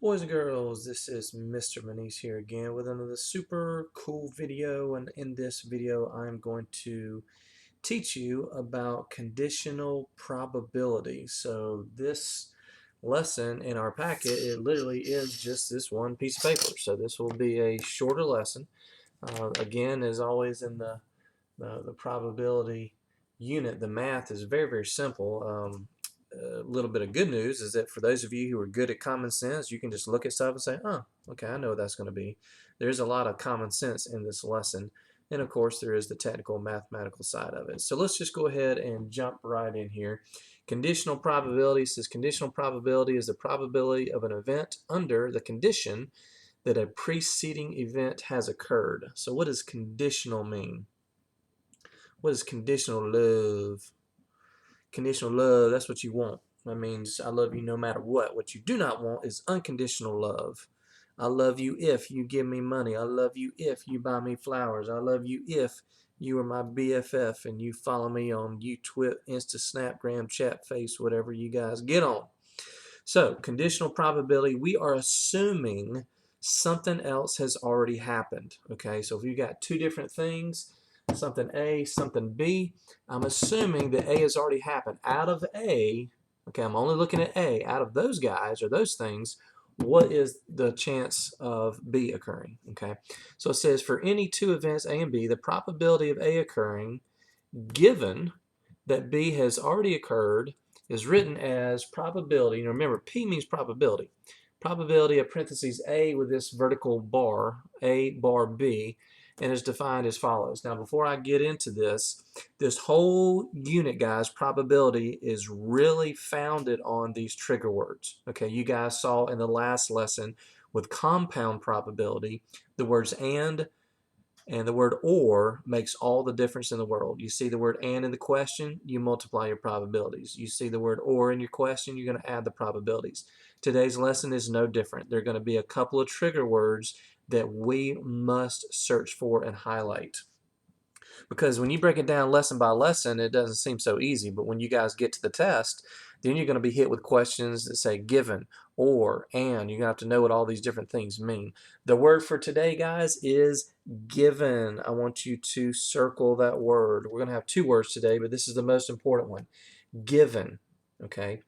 Boys and girls, this is Mr. Manise here again with another super cool video, and in this video I'm going to teach you about conditional probability. So this lesson in our packet, it literally is just this one piece of paper. So this will be a shorter lesson. Again, as always in the probability unit, the math is very simple. A little bit of good news is that for those of you who are good at common sense, you can just look at stuff and say, oh, okay, I know what that's going to be. There's a lot of common sense in this lesson. And of course, there is the technical mathematical side of it. So let's just go ahead and jump right in here. Conditional probability says conditional probability is the probability of an event under the condition that a preceding event has occurred. So what does conditional mean? What is conditional love? Conditional love, that's what you want. That means I love you no matter what. What you do not want is unconditional love. I love you if you give me money. I love you if you buy me flowers. I love you if you are my BFF and you follow me on YouTwit, Insta, Snapgram, Chat, Face, whatever you guys get on. So, conditional probability, we are assuming something else has already happened. Okay, so if you got two different things, something A, something B, I'm assuming that A has already happened. Out of A, okay, I'm only looking at A, out of those guys or those things, what is the chance of B occurring? Okay, so it says for any two events A and B, the probability of A occurring, given that B has already occurred, is written as probability. Now remember, P means probability. Probability of parentheses A with this vertical bar, A bar B, and is defined as follows. Now before I get into this whole unit, guys, probability is really founded on these trigger words. Okay, you guys saw in the last lesson with compound probability, the words and the word or makes all the difference in the world. You see the word and in the question, you multiply your probabilities. You see the word or in your question, you're going to add the probabilities. Today's lesson is no different. There are going to be a couple of trigger words that we must search for and highlight. Because when you break it down lesson by lesson, it doesn't seem so easy. But when you guys get to the test, then you're going to be hit with questions that say given, or, and. You're going to have to know what all these different things mean. The word for today, guys, is given. I want you to circle that word. We're going to have two words today, but this is the most important one. Given. Okay.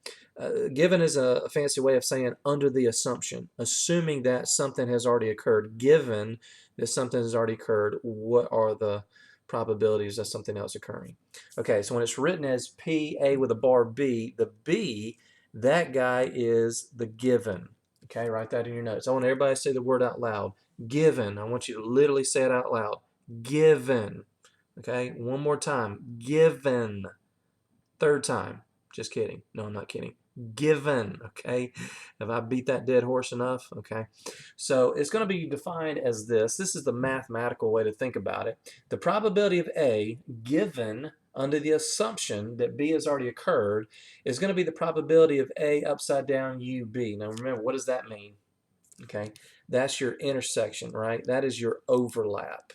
Given is a fancy way of saying under the assumption, assuming that something has already occurred. Given that something has already occurred, what are the probabilities of something else occurring? Okay, so when it's written as PA with a bar B, the B, that guy is the given. Okay, write that in your notes. I want everybody to say the word out loud. Given. I want you to literally say it out loud. Given. Okay, one more time. Given. Third time. Just kidding. No, I'm not kidding. Given. Okay. Have I beat that dead horse enough? Okay. So it's going to be defined as this. This is the mathematical way to think about it. The probability of A given under the assumption that B has already occurred is going to be the probability of A upside down UB. Now remember, what does that mean? Okay. That's your intersection, right? That is your overlap.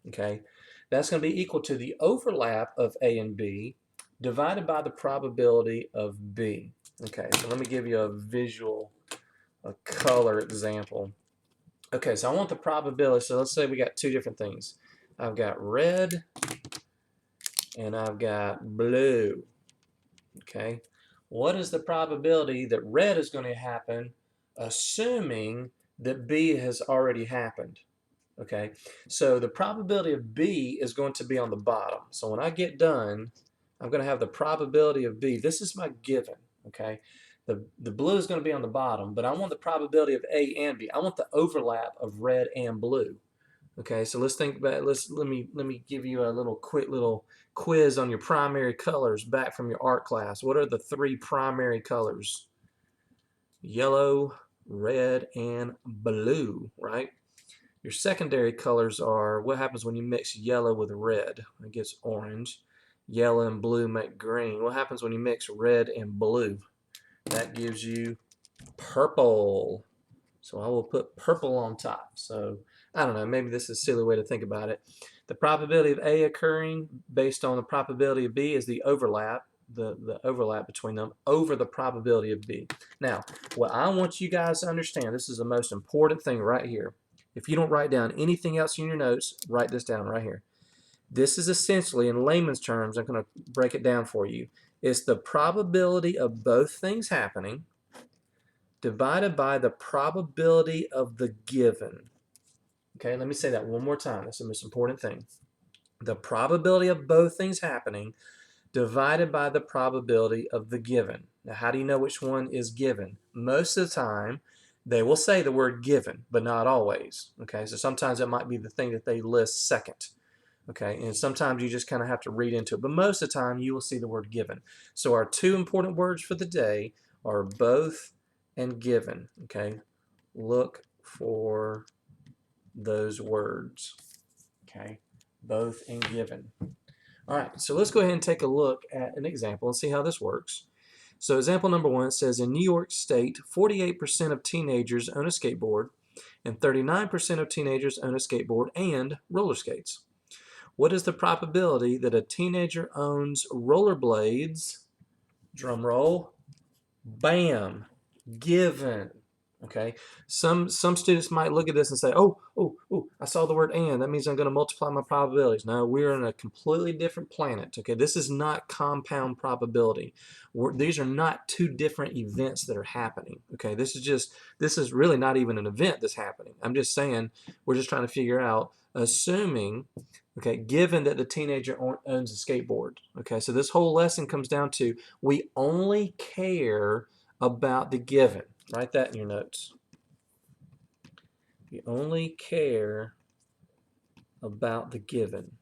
Okay. That's going to be equal to the overlap of A and B divided by the probability of B. Okay, so let me give you a visual, a color example. Okay, so I want the probability. So let's say we got two different things. I've got red and I've got blue. Okay, what is the probability that red is going to happen assuming that B has already happened? Okay, so the probability of B is going to be on the bottom. So when I get done, I'm going to have the probability of B. This is my given, okay? The blue is going to be on the bottom, but I want the probability of A and B. I want the overlap of red and blue. Okay, so let's think about let me give you a little quick little quiz on your primary colors back from your art class. What are the three primary colors? Yellow, red, and blue, right? Your secondary colors are what happens when you mix yellow with red. It gets orange. Yellow and blue make green. What happens when you mix red and blue? That gives you purple. So I will put purple on top. So I don't know, maybe this is a silly way to think about it. The probability of A occurring based on the probability of B is the overlap, the overlap between them over the probability of B. Now, what I want you guys to understand, this is the most important thing right here. If you don't write down anything else in your notes, write this down right here. This is essentially, in layman's terms, I'm going to break it down for you. It's the probability of both things happening divided by the probability of the given. Okay, let me say that one more time. That's the most important thing. The probability of both things happening divided by the probability of the given. Now, how do you know which one is given? Most of the time, they will say the word given, but not always. Okay, so sometimes it might be the thing that they list second. Okay, and sometimes you just kind of have to read into it, but most of the time you will see the word given. So our two important words for the day are both and given. Okay, look for those words. Okay, both and given. All right, so let's go ahead and take a look at an example and see how this works. So example number 1 says, in New York State, 48% of teenagers own a skateboard and 39% of teenagers own a skateboard and roller skates. What is the probability that a teenager owns rollerblades? Drum roll. Bam. Given. Okay. Some students might look at this and say, oh, I saw the word and. That means I'm going to multiply my probabilities. No, we're on a completely different planet. Okay. This is not compound probability. These are not two different events that are happening. Okay. This is really not even an event that's happening. I'm just saying we're just trying to figure out, assuming, okay, given that the teenager owns a skateboard. Okay. So this whole lesson comes down to we only care about the given. Write that in your notes. You only care about the given.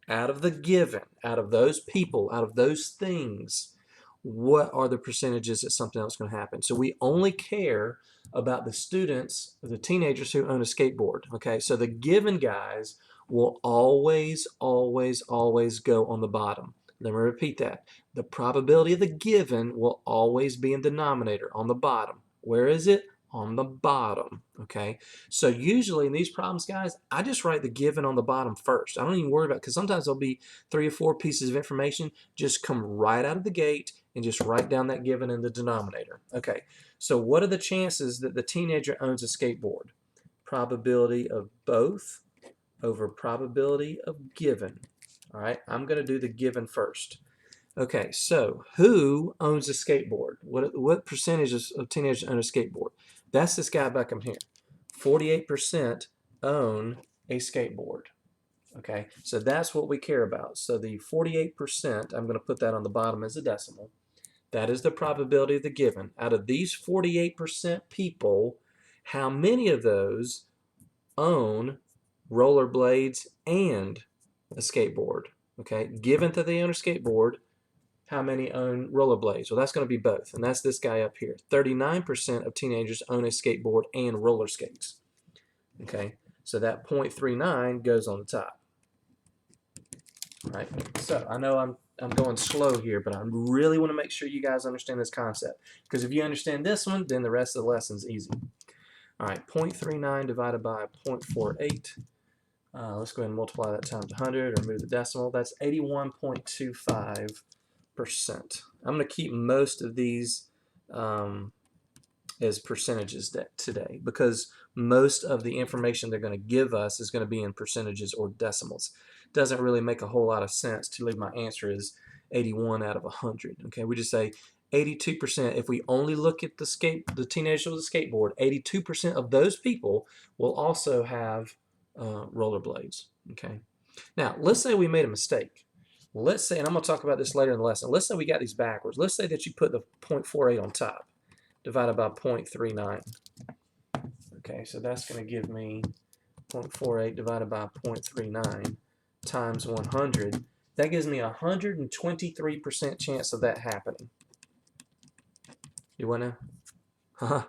Out of the given, out of those people, out of those things, what are the percentages that something else is going to happen? So we only care about the students, the teenagers who own a skateboard. Okay, so the given guys will always, always, always go on the bottom. Let me repeat that. The probability of the given will always be in denominator, on the bottom. Where is it? On the bottom. Okay, so usually in these problems, guys, I just write the given on the bottom first. I don't even worry about it, because sometimes there'll be 3 or 4 pieces of information. Just come right out of the gate and just write down that given in the denominator. Okay, so what are the chances that the teenager owns a skateboard? Probability of both over probability of given. All right, I'm going to do the given first. Okay, so who owns a skateboard? What percentage of teenagers own a skateboard? That's this guy back up here. 48% own a skateboard. Okay, so that's what we care about. So the 48%, I'm going to put that on the bottom as a decimal. That is the probability of the given. Out of these 48% people, how many of those own rollerblades and a skateboard? Okay, given that they own a skateboard, how many own rollerblades? Well, that's going to be both, and that's this guy up here. 39% of teenagers own a skateboard and roller skates. Okay, so that 0.39 goes on the top. All right, so I know I'm going slow here, but I really want to make sure you guys understand this concept, because if you understand this one, then the rest of the lesson's easy. All right, 0.39 divided by 0.48. Let's go ahead and multiply that times 100 or move the decimal. That's 81.25%. I'm going to keep most of these as percentages today, because most of the information they're going to give us is going to be in percentages or decimals. Doesn't really make a whole lot of sense to leave my answer as 81 out of 100. Okay, we just say 82%. If we only look at the teenagers with a skateboard, 82% of those people will also have rollerblades. Okay, now let's say we made a mistake. Let's say, and I'm going to talk about this later in the lesson, let's say we got these backwards. Let's say that you put the 0.48 on top, divided by 0.39. Okay, so that's going to give me 0.48 divided by 0.39 times 100. That gives me a 123% chance of that happening. You want to?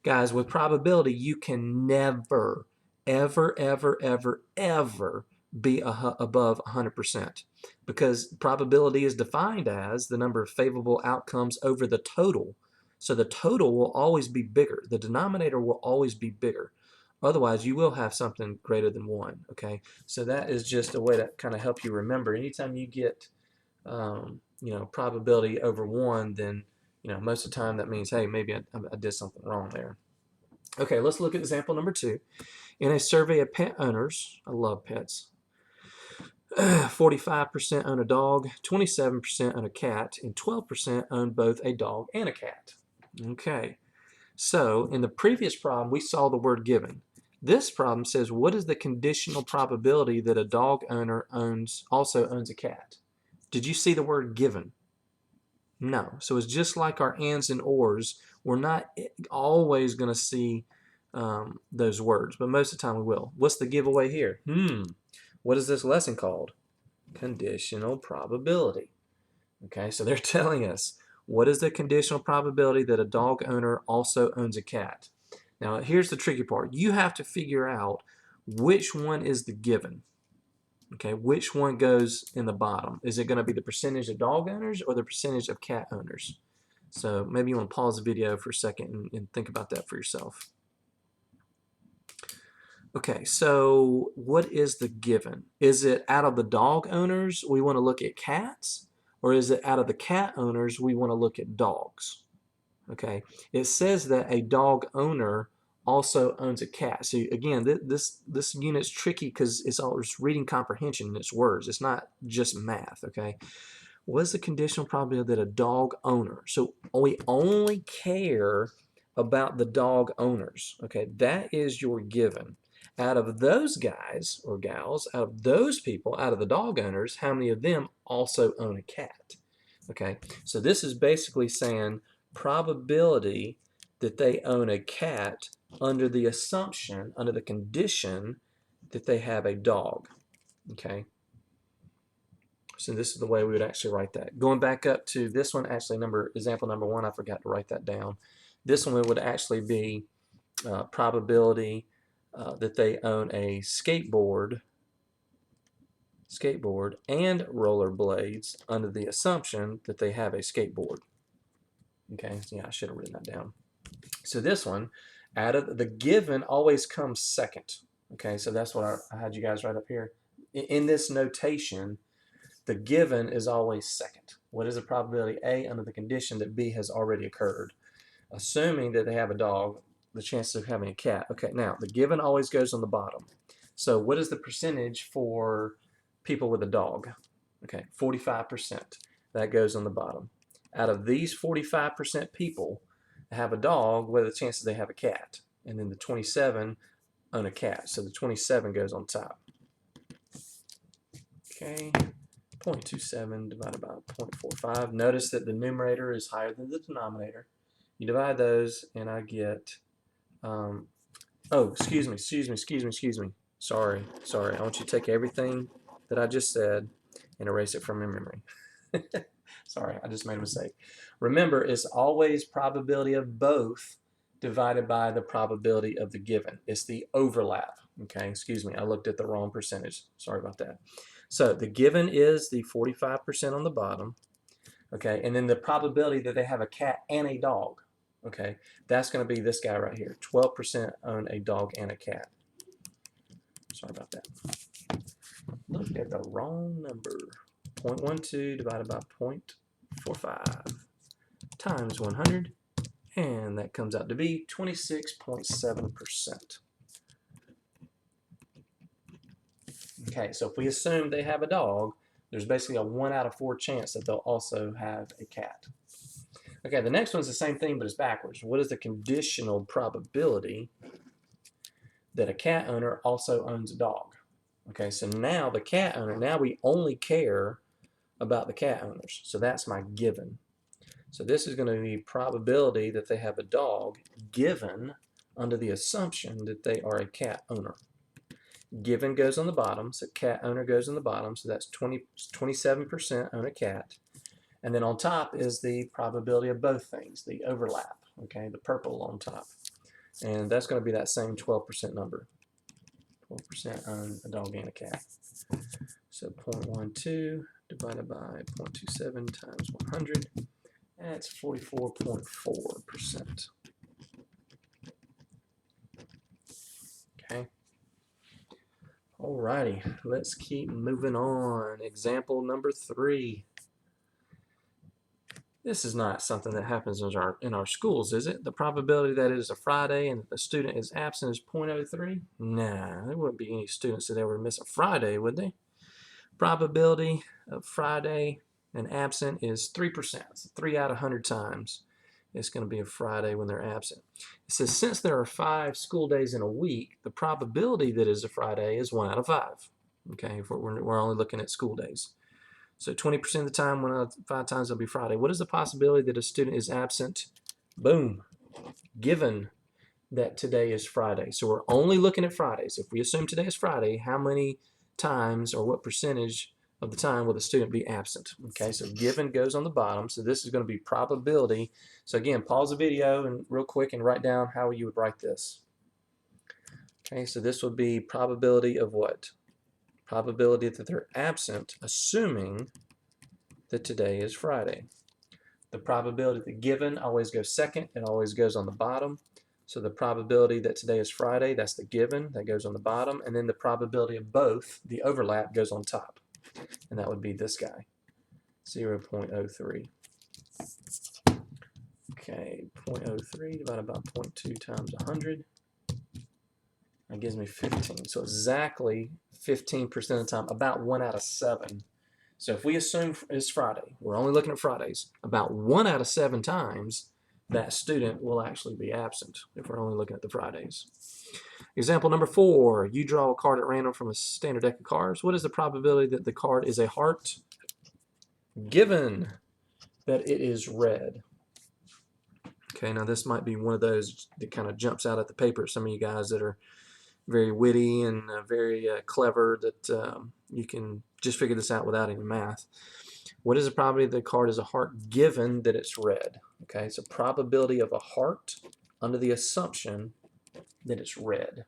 Guys, with probability, you can never, ever, ever, ever, ever be above 100%, because probability is defined as the number of favorable outcomes over the total. So the total will always be bigger. The denominator will always be bigger. Otherwise, you will have something greater than 1. Okay, so that is just a way to kind of help you remember. Anytime you get, probability over 1, then most of the time that means, hey, maybe I did something wrong there. Okay, let's look at example number 2. In a survey of pet owners, I love pets, 45% own a dog, 27% own a cat, and 12% own both a dog and a cat. Okay, so in the previous problem, we saw the word given. This problem says, what is the conditional probability that a dog owner also owns a cat? Did you see the word given? No. So it's just like our ands and ors. We're not always going to see those words, but most of the time we will. What's the giveaway here? What is this lesson called? Conditional probability. Okay, so they're telling us, what is the conditional probability that a dog owner also owns a cat? Now, here's the tricky part. You have to figure out which one is the given. Okay, which one goes in the bottom? Is it going to be the percentage of dog owners or the percentage of cat owners? So maybe you want to pause the video for a second and think about that for yourself. Okay, so what is the given? Is it out of the dog owners, we want to look at cats? Or is it out of the cat owners, we want to look at dogs? Okay, it says that a dog owner also owns a cat. So again, this unit's tricky because it's all just reading comprehension in its words. It's not just math, okay? What is the conditional probability that a dog owner? So we only care about the dog owners, okay? That is your given. Out of those guys or gals, out of those people, out of the dog owners, how many of them also own a cat? Okay, so this is basically saying probability that they own a cat under the assumption, under the condition that they have a dog. Okay, so this is the way we would actually write that. Going back up to this one, actually example number 1, I forgot to write that down. This one would actually be probability that they own a skateboard and rollerblades under the assumption that they have a skateboard. Okay, so yeah, I should have written that down. So this one, out of the given always comes second. Okay, so that's what I had you guys write up here. In this notation, the given is always second. What is the probability A under the condition that B has already occurred? Assuming that they have a dog, the chances of having a cat. Okay, now the given always goes on the bottom. So what is the percentage for people with a dog? Okay, 45%. That goes on the bottom. Out of these 45% people that have a dog, what are the chances they have a cat? And then the 27 own a cat. So the 27 goes on top. Okay, 0.27 divided by 0.45. Notice that the numerator is higher than the denominator. You divide those, and I get, oh, excuse me. Sorry. I want you to take everything that I just said and erase it from your memory. Sorry, I just made a mistake. Remember, it's always probability of both divided by the probability of the given. It's the overlap. Okay, excuse me, I looked at the wrong percentage. Sorry about that. So the given is the 45% on the bottom. Okay, and then the probability that they have a cat and a dog. Okay, that's going to be this guy right here. 12% own a dog and a cat. Sorry about that. Looked at the wrong number. 0.12 divided by 0.45 times 100, and that comes out to be 26.7%. Okay, so if we assume they have a dog, there's basically a 1 out of 4 chance that they'll also have a cat. Okay, the next one's the same thing, but it's backwards. What is the conditional probability that a cat owner also owns a dog? Okay, so now the cat owner, now we only care about the cat owners. So that's my given. So this is going to be probability that they have a dog given under the assumption that they are a cat owner. Given goes on the bottom, so cat owner goes on the bottom, so that's 27% own a cat. And then on top is the probability of both things, the overlap, okay, the purple on top. And that's going to be that same 12% number. 12% own a dog and a cat. So 0.12 divided by 0.27 times 100, that's 44.4%. Okay. Alrighty, let's keep moving on. Example number 3. This is not something that happens in our schools, is it? The probability that it is a Friday and the student is absent is 0.03? Nah, there wouldn't be any students that ever miss a Friday, would they? Probability of Friday and absent is 3%. So 3 out of 100 times it's going to be a Friday when they're absent. It says since there are 5 school days in a week, the probability that it is a Friday is 1 out of 5. Okay, if we're only looking at school days. So 20% of the time, 1 out of 5 times it'll be Friday. What is the possibility that a student is absent? Boom. Given that today is Friday. So we're only looking at Fridays. If we assume today is Friday, how many times or what percentage of the time will the student be absent? Okay, so given goes on the bottom. So this is going to be probability. So again, pause the video and real quick and write down how you would write this. Okay, so this would be probability of what? Probability that they're absent, assuming that today is Friday. The probability that given always goes second. It always goes on the bottom. So the probability that today is Friday, that's the given, that goes on the bottom. And then the probability of both, the overlap, goes on top. And that would be this guy, 0.03. Okay, 0.03 divided by 0.2 times 100. That gives me 15. So exactly 15% of the time, about 1 out of 7. So if we assume it's Friday, we're only looking at Fridays, about 1 out of 7 times that student will actually be absent if we're only looking at the Fridays. Example number 4, you draw a card at random from a standard deck of cards. What is the probability that the card is a heart given that it is red? Okay, now this might be one of those that kind of jumps out at the paper. Some of you guys that are very witty and very clever that you can just figure this out without any math. What is the probability that the card is a heart given that it's red? Okay, so probability of a heart under the assumption that it's red.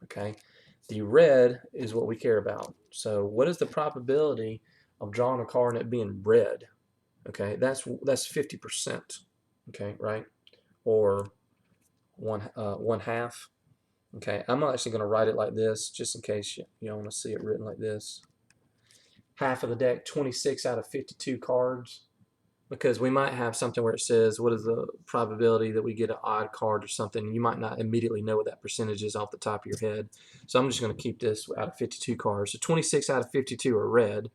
Okay, the red is what we care about. So what is the probability of drawing a card and it being red? Okay, that's 50%. Okay, right? Or one half. Okay, I'm actually going to write it like this, just in case you want to see it written like this. Half of the deck, 26 out of 52 cards, because we might have something where it says, what is the probability that we get an odd card or something? You might not immediately know what that percentage is off the top of your head. So I'm just going to keep this out of 52 cards. So 26 out of 52 are red.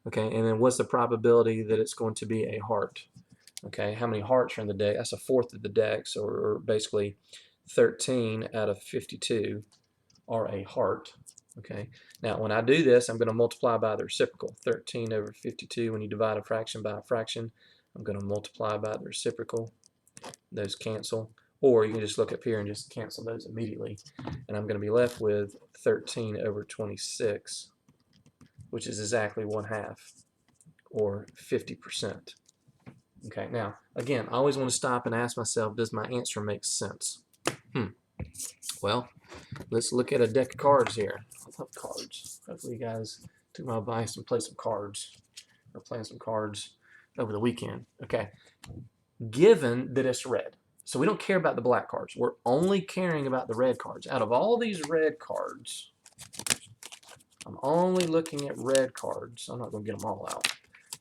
Okay, and then what's the probability that it's going to be a heart? Okay, how many hearts are in the deck? That's a fourth of the deck, so we're basically 13 out of 52 are a heart. Okay, now when I do this, I'm going to multiply by the reciprocal. 13 over 52, when you divide a fraction by a fraction, I'm going to multiply by the reciprocal. Those cancel. Or you can just look up here and just cancel those immediately. And I'm going to be left with 13 over 26, which is exactly 1/2, or 50%. Okay, now, again, I always want to stop and ask myself, does my answer make sense? Well, let's look at a deck of cards here. I love cards. Hopefully you guys took my advice and played some cards, or playing some cards over the weekend. Okay, given that it's red. So we don't care about the black cards. We're only caring about the red cards. Out of all these red cards, I'm only looking at red cards. I'm not going to get them all out.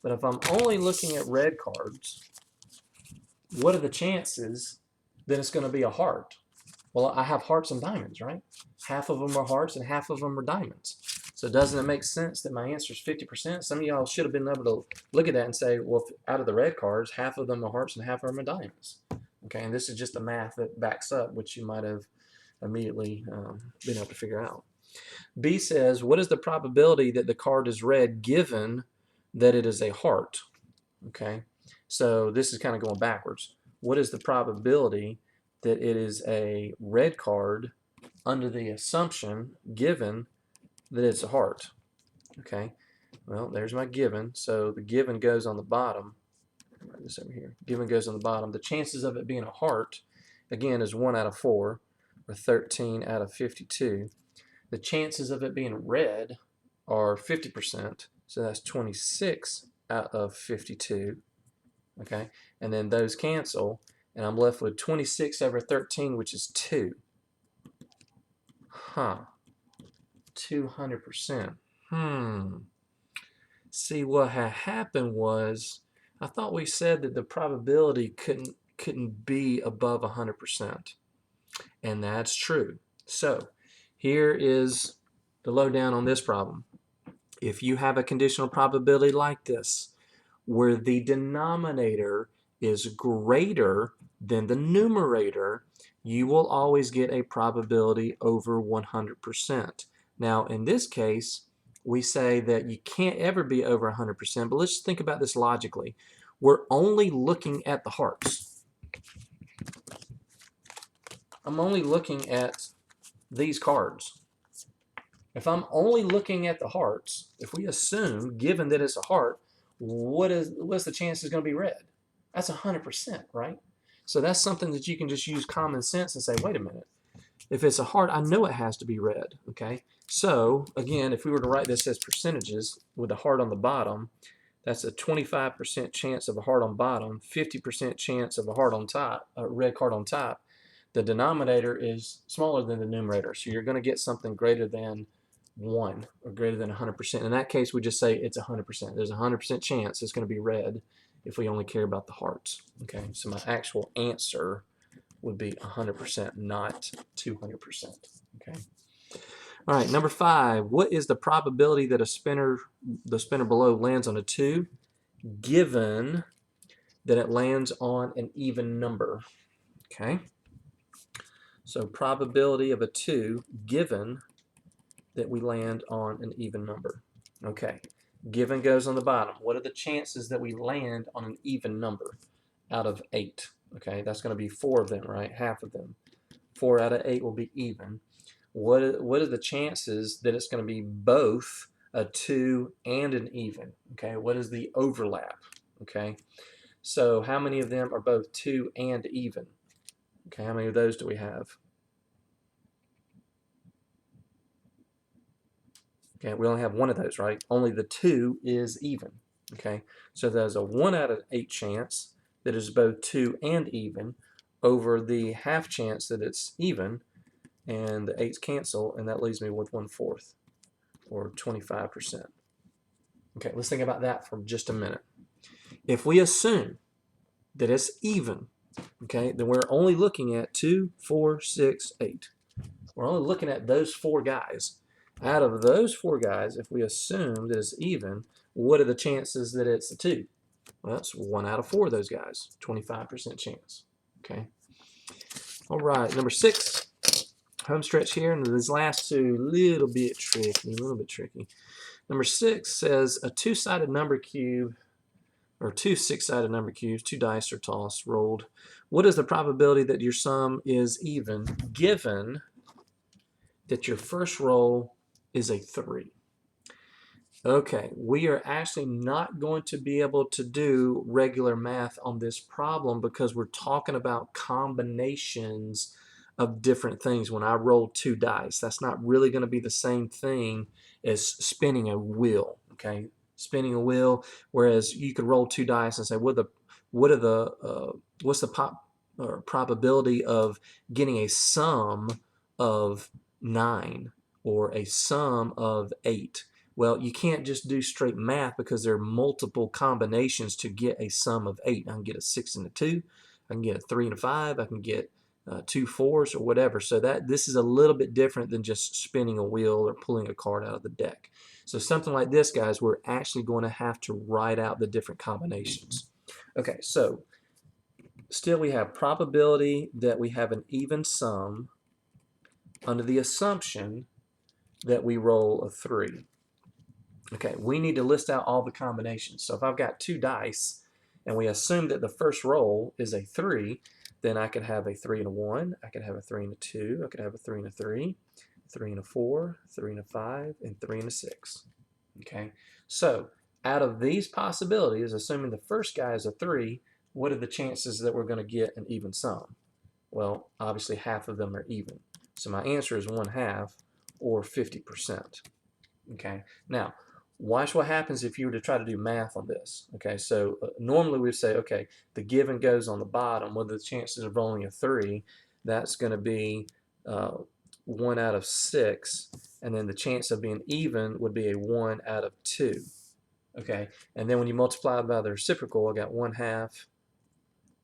But if I'm only looking at red cards, what are the chances that it's going to be a heart? Well, I have hearts and diamonds, right? Half of them are hearts and half of them are diamonds. So doesn't it make sense that my answer is 50%? Some of y'all should have been able to look at that and say, well, out of the red cards, half of them are hearts and half of them are diamonds. Okay, and this is just a math that backs up, which you might have immediately been able to figure out. B says, what is the probability that the card is red given that it is a heart? Okay, so this is kind of going backwards. What is the probability that it is a red card under the assumption given that it's a heart? Okay, well, there's my given. So the given goes on the bottom. Write this over here. Given goes on the bottom. The chances of it being a heart, again, is 1 out of 4, or 13 out of 52. The chances of it being red are 50%, so that's 26 out of 52. Okay, and then those cancel, and I'm left with 26 over 13, which is 2. 200%. See, what had happened was I thought we said that the probability couldn't be above 100%, and that's true. So here is the lowdown on this problem. If you have a conditional probability like this, where the denominator is greater than the numerator, you will always get a probability over 100%. Now, in this case, we say that you can't ever be over 100%, but let's think about this logically. We're only looking at the hearts. I'm only looking at these cards. If I'm only looking at the hearts, if we assume, given that it's a heart, what's the chance it's going to be red? That's 100%, right? So that's something that you can just use common sense and say, wait a minute. If it's a heart, I know it has to be red, okay? So, again, if we were to write this as percentages with a heart on the bottom, that's a 25% chance of a heart on bottom, 50% chance of a heart on top, a red card on top. The denominator is smaller than the numerator, so you're going to get something greater than 1 or greater than 100%. In that case, we just say it's 100%. There's a 100% chance it's going to be red if we only care about the hearts. Okay, so my actual answer would be 100%, not 200%. Okay. All right, number 5. What is the probability that the spinner below lands on a 2, given that it lands on an even number? Okay. So probability of a 2, given that we land on an even number. Okay, given goes on the bottom. What are the chances that we land on an even number out of 8? Okay, that's going to be 4 of them, right? Half of them. 4 out of 8 will be even. What are the chances that it's going to be both a 2 and an even? Okay, what is the overlap? Okay, so how many of them are both 2 and even? Okay, how many of those do we have? Okay, we only have one of those, right? Only the 2 is even. Okay, so there's a 1 out of 8 chance that is both 2 and even over the half chance that it's even, and the 8's cancel, and that leaves me with 1/4, or 25%. Okay, let's think about that for just a minute. If we assume that it's even, okay, then we're only looking at 2, 4, 6, 8. We're only looking at those 4 guys. Out of those 4 guys, if we assume that it's even, what are the chances that it's a 2? Well, that's 1 out of 4 of those guys, 25% chance. Okay. All right, number 6, home stretch here, and these last 2, a little bit tricky. Number 6 says a 2-sided number cube, or 2 6-sided number cubes, 2 dice are tossed, rolled. What is the probability that your sum is even, given that your first roll is a 3? Okay, we are actually not going to be able to do regular math on this problem because we're talking about combinations of different things. When I roll 2 dice, that's not really going to be the same thing as spinning a wheel. Okay, spinning a wheel, whereas you could roll 2 dice and say, what's the probability of getting a sum of 9 or a sum of 8? Well, you can't just do straight math because there are multiple combinations to get a sum of 8. I can get a 6 and a 2. I can get a 3 and a 5. I can get 2 4s or whatever. So this is a little bit different than just spinning a wheel or pulling a card out of the deck. So something like this, guys, we're actually going to have to write out the different combinations. Okay, so still we have probability that we have an even sum under the assumption that we roll a 3. Okay, we need to list out all the combinations. So if I've got 2 dice and we assume that the first roll is a 3, then I could have a 3 and a 1, I could have a 3 and a 2, I could have a 3 and a 3, 3 and a 4, 3 and a 5, and 3 and a 6. Okay, so out of these possibilities, assuming the first guy is a 3, what are the chances that we're going to get an even sum? Well, obviously half of them are even. So my answer is 1/2 or 50%. Okay, now watch what happens if you were to try to do math on this. Okay, so normally we'd say, okay, the given goes on the bottom. What are the chances of rolling a 3? That's going to be 1 out of 6, and then the chance of being even would be a 1 out of 2. Okay, and then when you multiply by the reciprocal, I got 1/2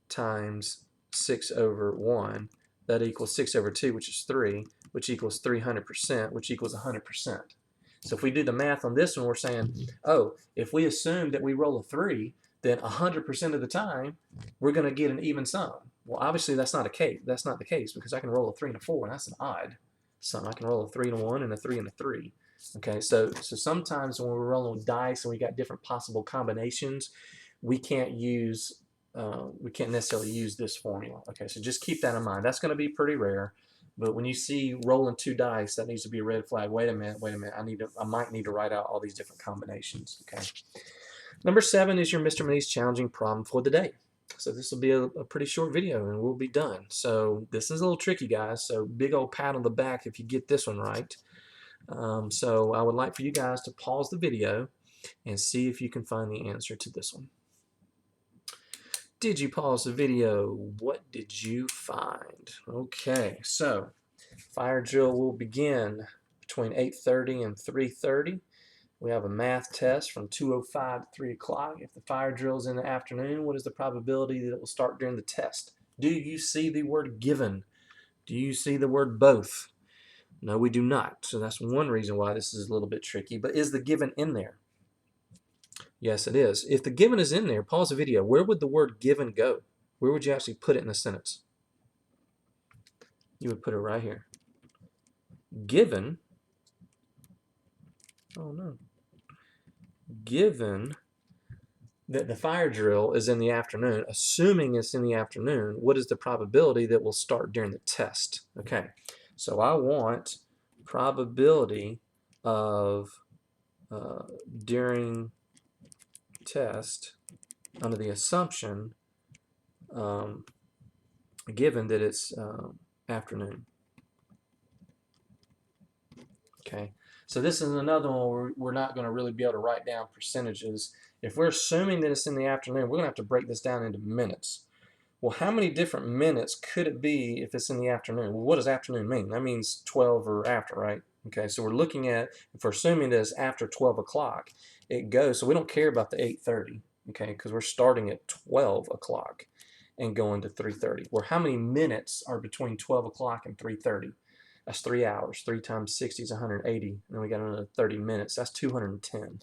times 6 over 1. That equals 6 over 2, which is 3, which equals 300%, which equals 100%. So if we do the math on this one, we're saying, oh, if we assume that we roll a 3, then 100% of the time we're going to get an even sum. Well, obviously that's not a case. That's not the case, because I can roll a 3 and a 4, and that's an odd sum. I can roll a 3 and a 1 and a 3 and a 3. Okay, so sometimes when we're rolling dice and we got different possible combinations, we can't necessarily use this formula. Okay, so just keep that in mind. That's going to be pretty rare. But when you see rolling 2 dice, that needs to be a red flag. Wait a minute. I might need to write out all these different combinations. Okay. Number 7 is your Mr. Money's challenging problem for the day. So this will be a pretty short video and we'll be done. So this is a little tricky, guys. So big old pat on the back if you get this one right. So I would like for you guys to pause the video and see if you can find the answer to this one. Did you pause the video? What did you find? Okay, so fire drill will begin between 8:30 and 3:30. We have a math test from 2:05 to 3 o'clock. If the fire drill is in the afternoon, what is the probability that it will start during the test? Do you see the word given? Do you see the word both? No, we do not. So that's one reason why this is a little bit tricky. But is the given in there? Yes, it is. If the given is in there, pause the video. Where would the word given go? Where would you actually put it in a sentence? You would put it right here. Given, oh no, given that the fire drill is in the afternoon, assuming it's in the afternoon, what is the probability that will start during the test? Okay, so I want probability of during test under the assumption given that it's afternoon. Okay, so this is another one where we're not going to really be able to write down percentages. If we're assuming that it's in the afternoon, we're going to have to break this down into minutes. Well, how many different minutes could it be if it's in the afternoon? Well, what does afternoon mean? That means 12 or after, right? Okay, so we're looking at, if we're assuming that it's after 12 o'clock, it goes, so we don't care about the 8:30, okay, because we're starting at 12 o'clock and going to 3:30. Well, how many minutes are between 12 o'clock and 3:30? That's 3 hours. 3 times 60 is 180. And then we got another 30 minutes. That's 210.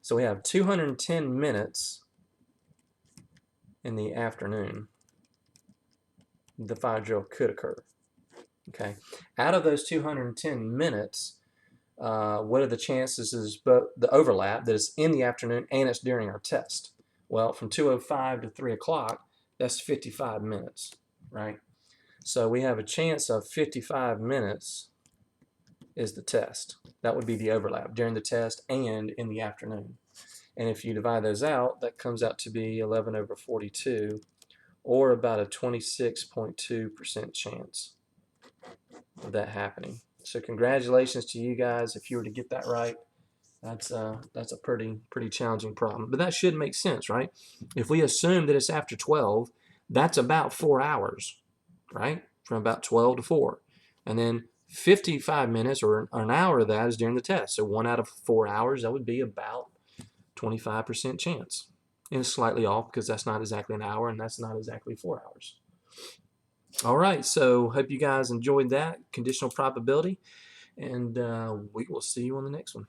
So we have 210 minutes in the afternoon the fire drill could occur. Okay. Out of those 210 minutes, what are the chances is the overlap that it's in the afternoon and it's during our test? Well, from 2:05 to 3 o'clock, that's 55 minutes, right? So we have a chance of 55 minutes is the test. That would be the overlap during the test and in the afternoon. And if you divide those out, that comes out to be 11 over 42, or about a 26.2% chance of that happening. So congratulations to you guys if you were to get that right. That's a pretty challenging problem. But that should make sense, right? If we assume that it's after 12, that's about 4 hours, right? From about 12 to 4. And then 55 minutes or an hour of that is during the test. So 1 out of 4 hours, that would be about 25% chance. And it's slightly off because that's not exactly an hour and that's not exactly 4 hours. All right, so hope you guys enjoyed that conditional probability, and we will see you on the next one.